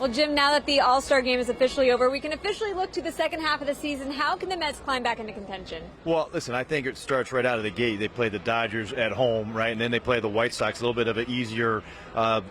Well, Jim, now that the All-Star game is officially over, we can officially look to the second half of the season. How can the Mets climb back into contention? Well, listen, I think it starts right out of the gate. They play the Dodgers at home, right, and then they play the White Sox, a little bit of an easier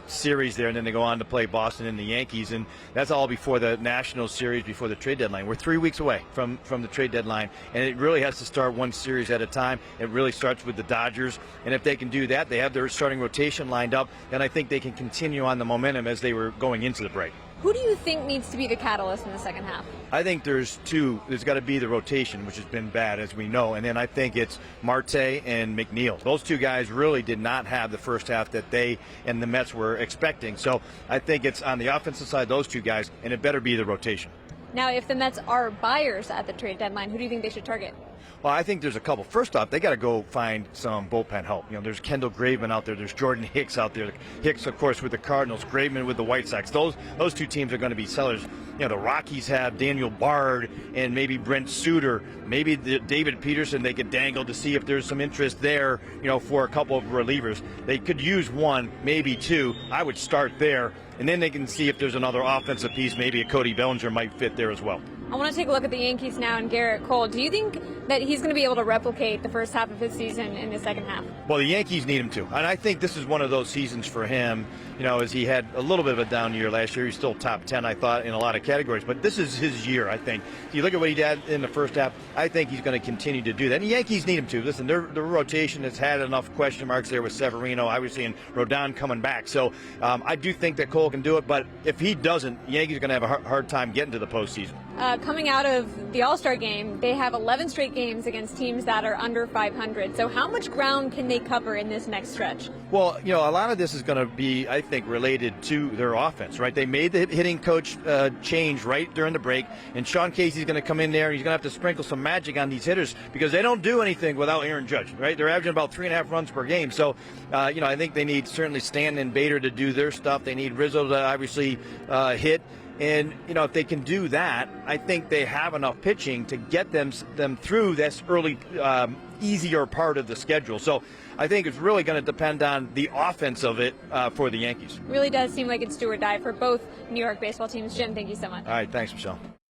series there, and then they go on to play Boston and the Yankees, and that's all before the National Series, before the trade deadline. We're 3 weeks away from the trade deadline, and it really has to start one series at a time. It really starts with the Dodgers, and if they can do that, they have their starting rotation lined up, then I think they can continue on the momentum as they were going into the break. Who do you think needs to be the catalyst in the second half? I think there's two. There's got to be the rotation, which has been bad, as we know. And then I think it's Marte and McNeil. Those two guys really did not have the first half that they and the Mets were expecting. So I think it's on the offensive side, those two guys, and it better be the rotation. Now, if the Mets are buyers at the trade deadline, who do you think they should target? Well, I think there's a couple. First off, they got to go find some bullpen help. You know, there's Kendall Graveman out there. There's Jordan Hicks out there. Hicks, of course, with the Cardinals. Graveman with the White Sox. Those two teams are going to be sellers. You know, the Rockies have Daniel Bard and maybe Brent Suter. Maybe David Peterson they could dangle to see if there's some interest there, you know, for a couple of relievers. They could use one, maybe two. I would start there. And then they can see if there's another offensive piece. Maybe a Cody Bellinger might fit there as well. I want to take a look at the Yankees now and Gerrit Cole. Do you think that he's going to be able to replicate the first half of his season in the second half? Well, the Yankees need him to. And I think this is one of those seasons for him, you know, as he had a little bit of a down year last year. He's still top 10, I thought, in a lot of categories. But this is his year, I think. If you look at what he did in the first half, I think he's going to continue to do that. And the Yankees need him to. Listen, their rotation has had enough question marks there with Severino, obviously, and Rodon coming back. So I do think that Cole can do it. But if he doesn't, the Yankees are going to have a hard time getting to the postseason. Coming out of the All-Star game, they have 11 straight games against teams that are under 500. So how much ground can they cover in this next stretch? Well, you know, a lot of this is going to be, I think, related to their offense, right? They made the hitting coach change right during the break, and Sean Casey's going to come in there, and he's going to have to sprinkle some magic on these hitters because they don't do anything without Aaron Judge, right? They're averaging about 3.5 runs per game. So, you know, I think they need certainly Stanton and Bader to do their stuff. They need Rizzo to obviously hit. And, you know, if they can do that, I think they have enough pitching to get them through this early, easier part of the schedule. So I think it's really going to depend on the offense of it for the Yankees. Really does seem like it's do or die for both New York baseball teams. Jim, thank you so much. All right, thanks, Michelle.